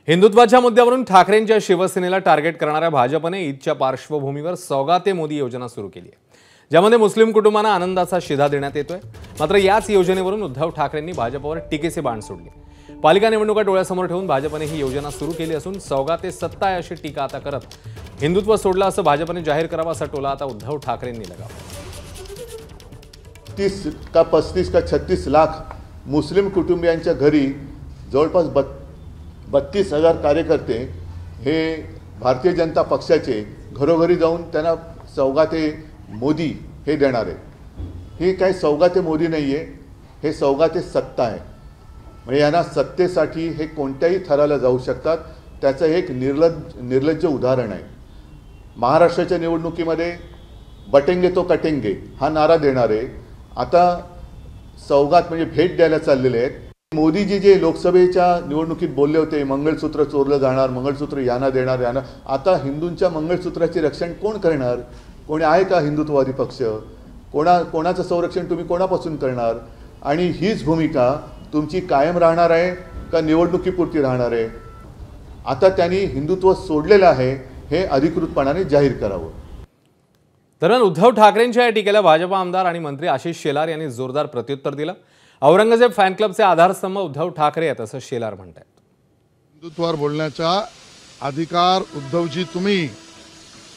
हिंदुत्वाच्या मुद्द्यावरून ठाकरेंच्या शिवसेनेला टार्गेट करणाऱ्या भाजपने ईदच्या पार्श्वभूमीवर सौगाते मोदी योजना सुरू केली आहे, ज्यामध्ये मुस्लिम कुटुंबांना आनंदाचा शिधा देण्यात येतोय। मात्र याच योजनेवरून उद्धव ठाकरेंनी भाजपवर टीकेचे बाण सोडले। पालिका निवडणुका डोळ्यासमोर ठेवून भाजपने ही योजना सुरू केली असून सौगाते सत्ता आहे अशी टीका आता करत हिंदुत्व सोडलं असं भाजपने जाहीर करावं असा टोला आता उद्धव ठाकरेंनी लगावला। 30 का 35 का 36 लाख मुस्लिम कुटुंबियांच्या घरी जवळपास 32,000 कार्यकर्ते हे भारतीय जनता पक्षाचे घरोघरी जाऊन त्यांना सौगाते मोदी हे देणार आहे। हे काही सौगाते मोदी नाही आहे, हे सौगाते सत्ता आहे। म्हणजे यांना सत्तेसाठी हे कोणत्याही थराला जाऊ शकतात, त्याचं एक निर्लज्ज उदाहरण आहे। महाराष्ट्राच्या निवडणुकीमध्ये बटेंगे तो कटेंगे हा नारा देणारे आता सौगात म्हणजे भेट द्यायला चाललेले आहेत। मोदीजी जे लोकसभेच्या निवडणुकीत बोलले होते मंगळसूत्र चोरलं जाणार, मंगळसूत्र यांना देणार, यांना, आता हिंदूंच्या मंगळसूत्राचे रक्षण कोण करणार? कोणी आहे का हिंदुत्ववादी पक्ष? कोणाचं संरक्षण तुम्ही कोणापासून करणार? आणि हीच भूमिका तुमची कायम राहणार आहे का निवडणुकीपुरती राहणार आहे? आता त्यांनी हिंदुत्व सोडलेलं आहे हे अधिकृतपणाने जाहीर करावं। दरम्यान उद्धव ठाकरेंच्या या टीकेला भाजप आमदार आणि मंत्री आशिष शेलार यांनी जोरदार प्रत्युत्तर दिलं। औरंगजेब फॅन क्लबचे आधारस्तंभ उद्धव ठाकरे आहेत असं शेलार म्हणतात। हिंदुत्वावर बोलण्याचा अधिकार उद्धवजी तुम्ही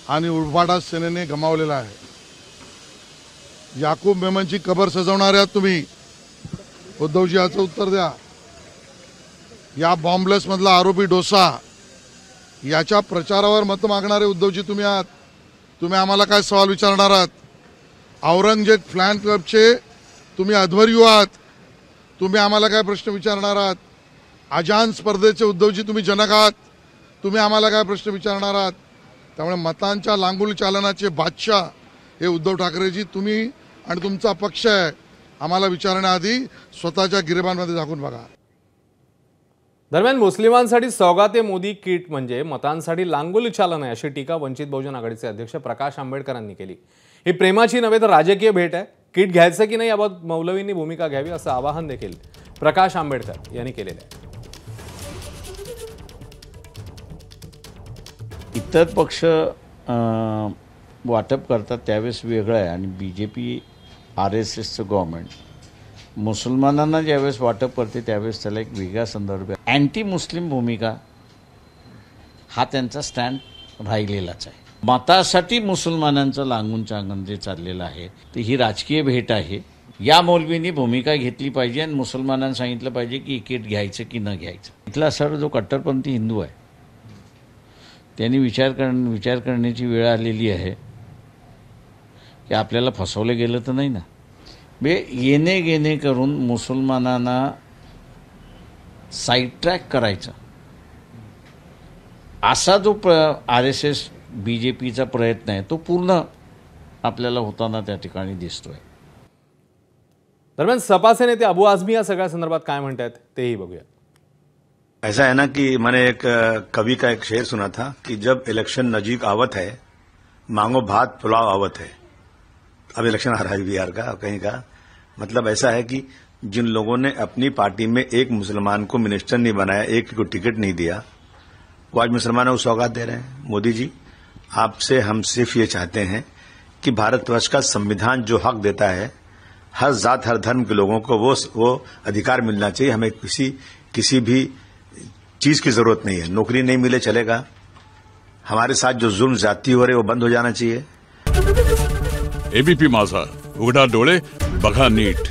आणि उळवाडा सेनेने गमावलेला आहे। याकूब मेमनची कबर सजवणारे आहात तुम्ही, उद्धवजी याचं उत्तर द्या। या बॉम्बलेस मधला आरोपी डोसा याच्या प्रचारावर मत मागणारे उद्धवजी तुम्ही आहात। तुम्ही आम्हाला काय सवाल विचारणार आहात? औरंगजेब फॅन क्लबचे तुम्ही अध्वर्यू आहात, तुम्ही आम्हाला काय प्रश्न विचारणार आहात? आजान स्पर्धेचे उद्धवजी तुम्ही जनक आहात, तुम्ही आम्हाला काय प्रश्न विचारणार आहात? त्यामुळे मतांच्या लांगुल चालनाचे बादशाह हे उद्धव ठाकरेजी तुम्ही आणि तुमचा पक्ष आहे। आम्हाला विचारण्याआधी स्वतःच्या गिरेबांमध्ये झाकून बघा। दरम्यान मुस्लिमांसाठी सौगाते मोदी किट म्हणजे मतांसाठी लांगुल चालन आहे अशी टीका वंचित बहुजन आघाडीचे अध्यक्ष प्रकाश आंबेडकरांनी केली। ही प्रेमाची नव्हे तर राजकीय भेट आहे। किट घ्यायचं की नाही याबाबत मौलवींनी भूमिका घ्यावी असं आवाहन देखील प्रकाश आंबेडकर यांनी केलेलं आहे। इतर पक्ष वाटप करतात त्यावेळेस वेगळं आहे आणि बीजेपी RSSचं गव्हर्नमेंट मुसलमानांना ज्यावेळेस वाटप करते त्यावेळेस त्याला एक वेगळा संदर्भ आहे। अँटी मुस्लिम भूमिका हा त्यांचा स्टँड राहिलेलाच आहे। मतासाठी मुसलमानांचं लांगून चांगण जे चाललेलं आहे ते ही राजकीय भेट आहे। या मौलवींनी भूमिका घेतली पाहिजे आणि मुसलमानांना सांगितलं पाहिजे की किट घ्यायचं की न घ्यायचं। इथला सर्व जो कट्टरपंथी हिंदू आहे त्यांनी विचार करण्याची वेळ आलेली आहे की आपल्याला फसवलं गेलं तर नाही ना। येणे गेणे करून मुसलमानांना साईड ट्रॅक करायचा असा जो RSS BJPचा प्रयत्न आहे तो पूर्ण आपल्याला होताना त्या ठिकाणी दिसतोय। दरम्यान सपाचे नेते अबू आझमी या सगळ्या संदर्भात काय म्हणतात तेही बघूया। ऐसा है ना कि मैंने एक कवि का एक शेर सुना था कि जब इलेक्शन नजीक आवत है मांगो भात पुलाव आवत है। अब इलेक्शन आ रहा है बिहार का, कहीं का मतलब ऐसा है कि जिन लोगों ने अपनी पार्टी में एक मुसलमान को मिनिस्टर नहीं बनाया, एक को टिकट नहीं दिया, वो आज मुसलमानों को सौगात दे रहे हैं। मोदी जी आपसे हम सिर्फ ये चाहते हैं कि भारतवर्ष का संविधान जो हक देता है हर जात हर धर्म के लोगों को वो अधिकार मिलना चाहिए। हमें किसी भी चीज की जरूरत नहीं है। नौकरी नहीं मिले चलेगा, हमारे साथ जो जुल्म ज्यादती हो रहे वो बंद हो जाना चाहिए। ABP माझा, उघडा डोळे बघा नीट।